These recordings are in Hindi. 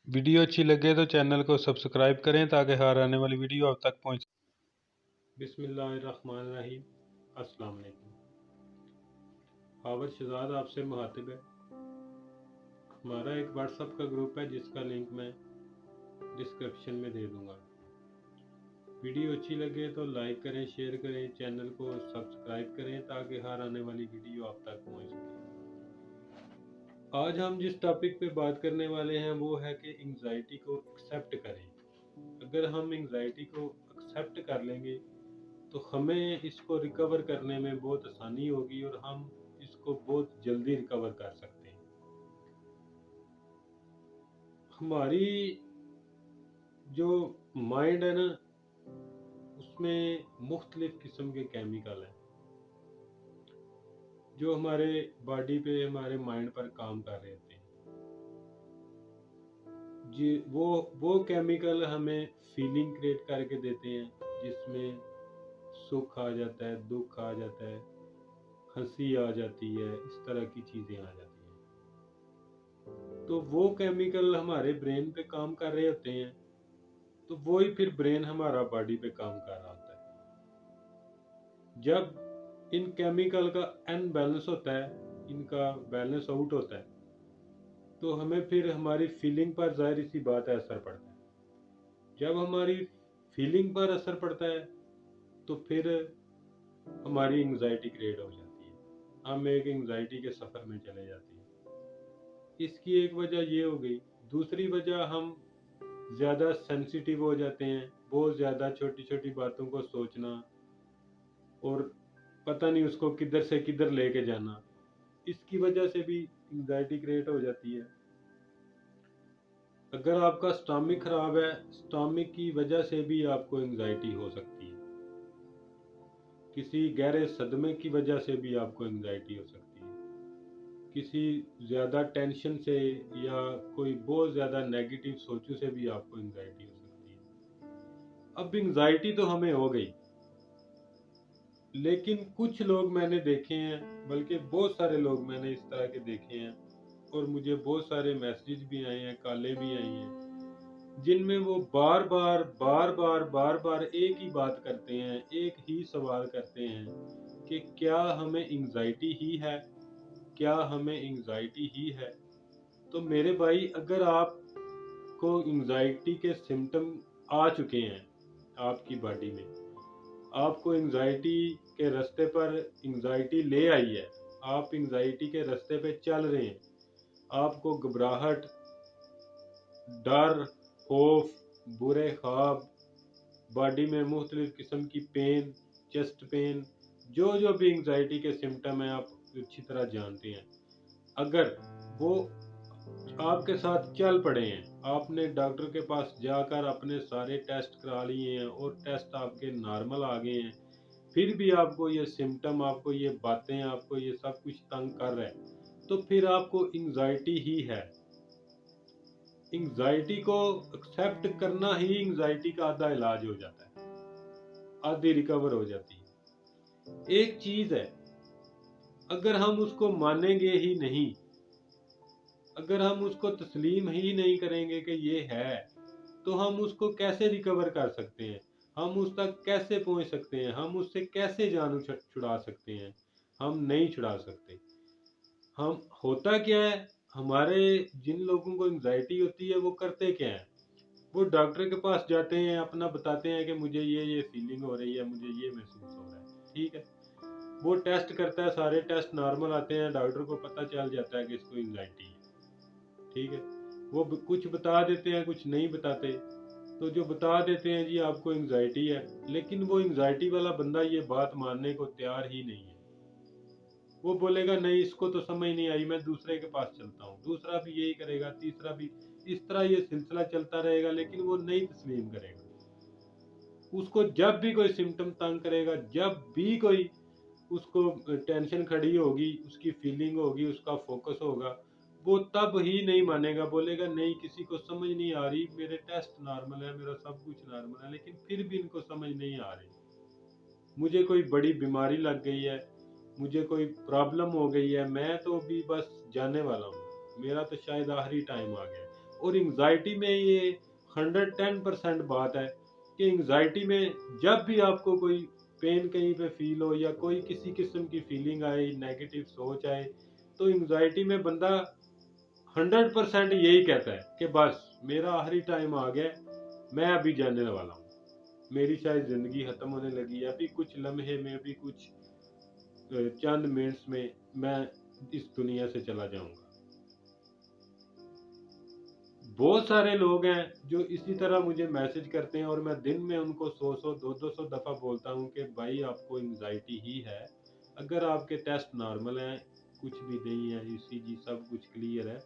वीडियो अच्छी लगे तो चैनल को सब्सक्राइब करें ताकि हर आने वाली वीडियो आप तक पहुंच। बिस्मिल्लाहिर्रहमानिर्रहीम। अस्सलाम वालेकुम। हावज शहजाद आपसे मुखातिब है। हमारा एक व्हाट्सएप का ग्रुप है जिसका लिंक मैं डिस्क्रिप्शन में दे दूंगा। वीडियो अच्छी लगे तो लाइक करें, शेयर करें, चैनल को सब्सक्राइब करें ताकि हर आने वाली वीडियो आप तक पहुंच सके। आज हम जिस टॉपिक पे बात करने वाले हैं वो है कि एंग्जाइटी को एक्सेप्ट करें। अगर हम एंग्जाइटी को एक्सेप्ट कर लेंगे तो हमें इसको रिकवर करने में बहुत आसानी होगी और हम इसको बहुत जल्दी रिकवर कर सकते हैं। हमारी जो माइंड है ना, उसमें मुख्तलिफ किस्म के केमिकल हैं जो हमारे बॉडी पे, हमारे माइंड पर काम कर रहे होते हैं। जी, वो केमिकल हमें फीलिंग क्रिएट करके देते हैं जिसमें सुख आ जाता है, दुख आ जाता है, हंसी आ जाती है, इस तरह की चीजें आ जाती हैं। तो वो केमिकल हमारे ब्रेन पे काम कर रहे होते हैं, तो वो ही फिर ब्रेन हमारा बॉडी पे काम कर रहा होता है। जब इन केमिकल का अनबैलेंस होता है, इनका बैलेंस आउट होता है, तो हमें फिर हमारी फीलिंग पर जाहिर सी बात है असर पड़ता है। जब हमारी फीलिंग पर असर पड़ता है तो फिर हमारी एंग्जाइटी क्रिएट हो जाती है, हम एक एंग्जाइटी के सफर में चले जाते हैं। इसकी एक वजह ये हो गई। दूसरी वजह, हम ज़्यादा सेंसिटिव हो जाते हैं, बहुत ज़्यादा छोटी छोटी बातों को सोचना और पता नहीं उसको किधर से किधर लेके जाना, इसकी वजह से भी एंग्जाइटी क्रिएट हो जाती है। अगर आपका स्टमक खराब है, स्टमक की वजह से भी आपको एंग्जाइटी हो सकती है। किसी गहरे सदमे की वजह से भी आपको एंग्जाइटी हो सकती है। किसी ज़्यादा टेंशन से या कोई बहुत ज़्यादा नेगेटिव सोचों से भी आपको एंग्जाइटी हो सकती है। अब एंग्जाइटी तो हमें हो गई, लेकिन कुछ लोग मैंने देखे हैं, बल्कि बहुत सारे लोग मैंने इस तरह के देखे हैं और मुझे बहुत सारे मैसेज भी आए हैं, कॉलें भी आई हैं, जिनमें वो बार बार एक ही बात करते हैं, एक ही सवाल करते हैं कि क्या हमें एंग्जाइटी ही है, क्या हमें एंग्जाइटी ही है। तो मेरे भाई, अगर आपको एंग्जाइटी के सिम्टम आ चुके हैं आपकी बॉडी में, आपको एंग्जाइटी के रास्ते पर एंग्जाइटी ले आई है, आप एंग्जाइटी के रास्ते पे चल रहे हैं, आपको घबराहट, डर, खौफ, बुरे ख्वाब, बॉडी में मुख्तलिफ किस्म की पेन, चेस्ट पेन, जो भी एंग्जाइटी के सिम्टम हैं आप अच्छी तरह जानते हैं। अगर वो आपके साथ चल पड़े हैं, आपने डॉक्टर के पास जाकर अपने सारे टेस्ट करा लिए हैं और टेस्ट आपके नॉर्मल आ गए हैं, फिर भी आपको ये सिम्टम, आपको ये बातें, आपको ये सब कुछ तंग कर रहा है, तो फिर आपको एंग्जाइटी ही है। एंग्जाइटी को एक्सेप्ट करना ही एंग्जाइटी का आधा इलाज हो जाता है, आधी रिकवर हो जाती है। एक चीज है, अगर हम उसको मानेंगे ही नहीं, अगर हम उसको तस्लीम ही नहीं करेंगे कि ये है, तो हम उसको कैसे रिकवर कर सकते हैं, हम उस तक कैसे पहुंच सकते हैं, हम उससे कैसे जान छुड़ा सकते हैं? हम नहीं छुड़ा सकते। हम, होता क्या है, हमारे जिन लोगों को एंग्जाइटी होती है वो करते क्या है, वो डॉक्टर के पास जाते हैं, अपना बताते हैं कि मुझे ये फीलिंग हो रही है, मुझे ये महसूस हो रहा है। ठीक है, वो टेस्ट करता है, सारे टेस्ट नॉर्मल आते हैं, डॉक्टर को पता चल जाता है कि इसको एंग्जाइटी है। ठीक है, वो कुछ बता देते हैं, कुछ नहीं बताते। तो जो बता देते हैं जी आपको एंग्जाइटी है, लेकिन वो एंग्जाइटी वाला बंदा ये बात मानने को तैयार ही नहीं है। वो बोलेगा नहीं, इसको तो समझ नहीं आई, मैं दूसरे के पास चलता हूँ, दूसरा भी यही करेगा, तीसरा भी, इस तरह ये सिलसिला चलता रहेगा, लेकिन वो नहीं तस्लीम करेगा। उसको जब भी कोई सिम्टम तंग करेगा, जब भी कोई उसको टेंशन खड़ी होगी, उसकी फीलिंग होगी, उसका फोकस होगा, वो तब ही नहीं मानेगा, बोलेगा नहीं, किसी को समझ नहीं आ रही, मेरे टेस्ट नॉर्मल है, मेरा सब कुछ नॉर्मल है, लेकिन फिर भी इनको समझ नहीं आ रही, मुझे कोई बड़ी बीमारी लग गई है, मुझे कोई प्रॉब्लम हो गई है, मैं तो अभी बस जाने वाला हूँ, मेरा तो शायद आखिरी टाइम आ गया है। और एंग्जाइटी में ये 110% बात है कि एंग्जाइटी में जब भी आपको कोई पेन कहीं पे फील हो या कोई किसी किस्म की फीलिंग आए, नेगेटिव सोच आए, तो एंग्जाइटी में बंदा 100% यही कहता है कि बस मेरा आखिरी टाइम आ गया, मैं अभी जाने वाला हूँ, मेरी शायद जिंदगी खत्म होने लगी है, अभी कुछ लम्हे में, अभी कुछ चंद मिनट्स में मैं इस दुनिया से चला जाऊंगा। बहुत सारे लोग हैं जो इसी तरह मुझे मैसेज करते हैं और मैं दिन में उनको 100 200 दफा बोलता हूं कि भाई आपको एंग्जाइटी ही है। अगर आपके टेस्ट नॉर्मल हैं, कुछ भी नहीं है, ईसीजी सब कुछ क्लियर है,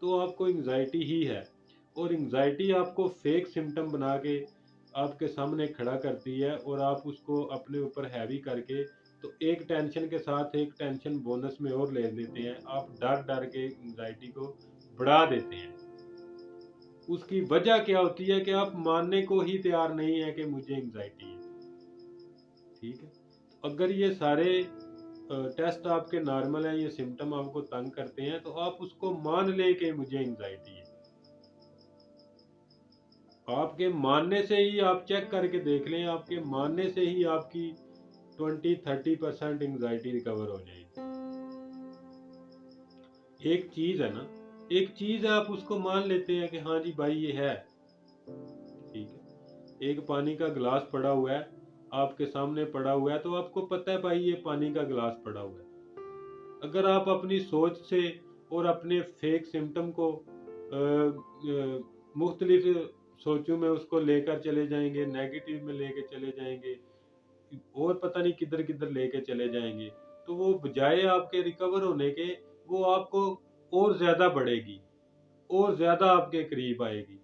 तो आपको एंग्जाइटी ही है। और एंग्जाइटी आपको फेक सिम्टम बना के आपके सामने खड़ा करती है और आप उसको अपने ऊपर हैवी करके तो एक टेंशन के साथ एक टेंशन बोनस में और ले लेते हैं। आप डर डर के एंग्जाइटी को बढ़ा देते हैं। उसकी वजह क्या होती है कि आप मानने को ही तैयार नहीं है कि मुझे एंग्जाइटी है। ठीक है, अगर ये सारे टेस्ट आपके नॉर्मल हैं, ये सिम्टम आपको तंग करते हैं, तो आप उसको मान लें कि मुझे एंग्जाइटी है। आपके मानने से ही आप चेक करके देख लें, आपके मानने से ही आपकी 20-30% एंग्जाइटी रिकवर हो जाएगी। एक चीज है ना, एक चीज है, आप उसको मान लेते हैं कि हाँ जी भाई ये है, ठीक है। एक पानी का गिलास पड़ा हुआ है, आपके सामने पड़ा हुआ है, तो आपको पता है भाई ये पानी का गिलास पड़ा हुआ है। अगर आप अपनी सोच से और अपने फेक सिम्टम को मुख्तलिफ सोचों में उसको लेकर चले जाएंगे, नेगेटिव में लेके चले जाएंगे और पता नहीं किधर किधर लेके चले जाएंगे, तो वो बजाय आपके रिकवर होने के, वो आपको और ज्यादा बढ़ेगी और ज्यादा आपके करीब आएगी।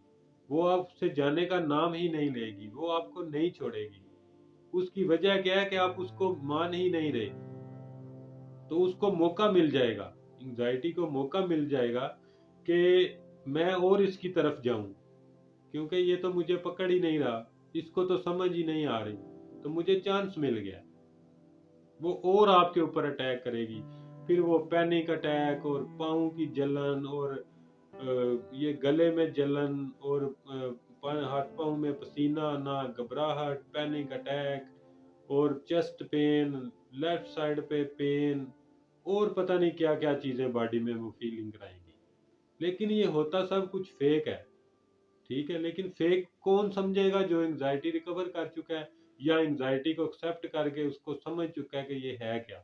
वो आपसे जाने का नाम ही नहीं लेगी, वो आपको नहीं छोड़ेगी। उसकी वजह क्या है कि आप उसको मान ही नहीं रहे। तो उसको मौका मिल जाएगा, एंग्जाइटी को मौका मिल जाएगा कि मैं और इसकी तरफ जाऊं, क्योंकि ये तो मुझे पकड़ ही नहीं रहा, इसको तो समझ ही नहीं आ रही, तो मुझे चांस मिल गया। वो और आपके ऊपर अटैक करेगी। फिर वो पैनिक अटैक और पाँव की जलन और ये गले में जलन और हाथ पाँव में पसीना आना, घबराहट, पैनिक अटैक और चेस्ट पेन, लेफ्ट साइड पे पेन और पता नहीं क्या क्या चीजें बॉडी में वो फीलिंग कराएंगी। लेकिन ये होता सब कुछ फेक है। ठीक है, लेकिन फेक कौन समझेगा? जो एंग्जाइटी रिकवर कर चुका है या एंग्जाइटी को एक्सेप्ट करके उसको समझ चुका है कि ये है क्या।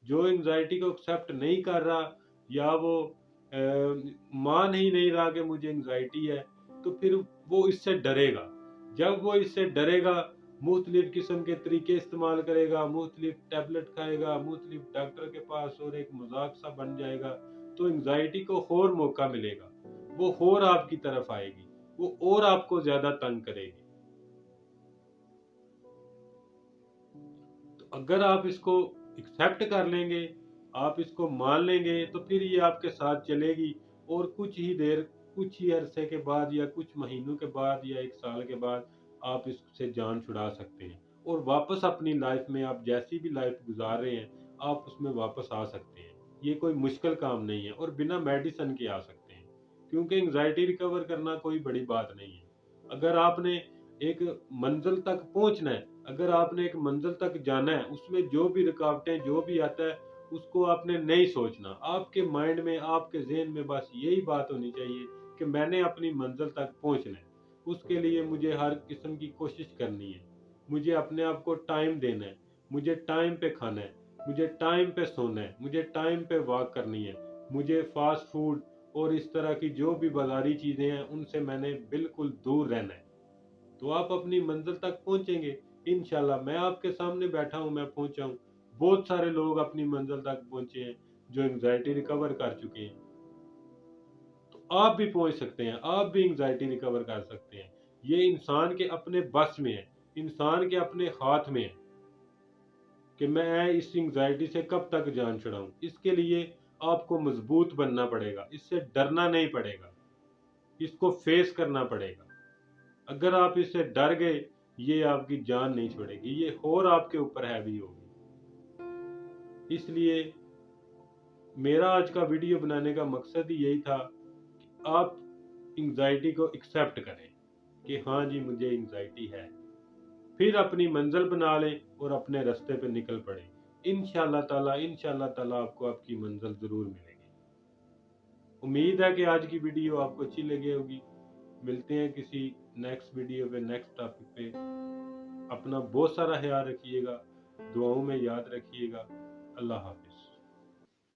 जो एंग्जाइटी को एक्सेप्ट नहीं कर रहा या वो मान ही नहीं रहा कि मुझे एंग्जाइटी है, तो फिर वो इससे डरेगा। जब वो इससे डरेगा, मुख्तलिफ किस्म के तरीके इस्तेमाल करेगा, मुख्तलिफ टैबलेट खाएगा, मुख्तलिफ डॉक्टर के पास और एक मजाक सा बन जाएगा, तो एंग्जाइटी को और मौका मिलेगा, वो और आपकी तरफ आएगी, वो और आपको ज्यादा तंग करेगी। तो अगर आप इसको एक्सेप्ट कर लेंगे, आप इसको मान लेंगे, तो फिर ये आपके साथ चलेगी और कुछ ही देर, कुछ ही अरसे के बाद या कुछ महीनों के बाद या एक साल के बाद आप इससे जान छुड़ा सकते हैं और वापस अपनी लाइफ में आप जैसी भी लाइफ गुजार रहे हैं आप उसमें वापस आ सकते हैं। ये कोई मुश्किल काम नहीं है और बिना मेडिसिन के आ सकते हैं, क्योंकि एंग्जाइटी रिकवर करना कोई बड़ी बात नहीं है। अगर आपने एक मंजिल तक पहुंचना है, अगर आपने एक मंजिल तक जाना है, उसमें जो भी रुकावटें, जो भी आता है, उसको आपने नहीं सोचना। आपके माइंड में, आपके ज़हन में बस यही बात होनी चाहिए कि मैंने अपनी मंजिल तक पहुंचना है। उसके लिए मुझे हर किस्म की कोशिश करनी है, मुझे अपने आप को टाइम देना है, मुझे टाइम पे खाना है, मुझे टाइम पे सोना है, मुझे टाइम पे वॉक करनी है, मुझे फास्ट फूड और इस तरह की जो भी बाजारी चीज़ें हैं उनसे मैंने बिल्कुल दूर रहना है। तो आप अपनी मंजिल तक पहुंचेंगे इंशाल्लाह। मैं आपके सामने बैठा हूं, मैं पहुंचा हूं। बहुत सारे लोग अपनी मंजिल तक पहुंचे हैं जो एंग्जाइटी रिकवर कर चुके हैं। तो आप भी पहुंच सकते हैं, आप भी एंग्जाइटी रिकवर कर सकते हैं। ये इंसान के अपने बस में है, इंसान के अपने हाथ में है कि मैं इस एंग्जाइटी से कब तक जान छुड़ाऊं। इसके लिए आपको मजबूत बनना पड़ेगा, इससे डरना नहीं पड़ेगा, इसको फेस करना पड़ेगा। अगर आप इससे डर गए, ये आपकी जान नहीं छोड़ेगी, ये और आपके ऊपर हैवी होगी। इसलिए मेरा आज का वीडियो बनाने का मकसद ही यही था कि आप एंग्जाइटी को एक्सेप्ट करें कि हाँ जी मुझे एंग्जाइटी है, फिर अपनी मंजिल बना लें और अपने रास्ते पे निकल पड़े। इंशाल्लाह ताला आपको आपकी मंजिल जरूर मिलेगी। उम्मीद है कि आज की वीडियो आपको अच्छी लगी होगी। मिलते हैं किसी नेक्स्ट वीडियो पे, नेक्स्ट टॉपिक पे। अपना बहुत सारा ख्याल रखिएगा, दुआओं में याद रखिएगा। अल्लाह हाफ़िज़।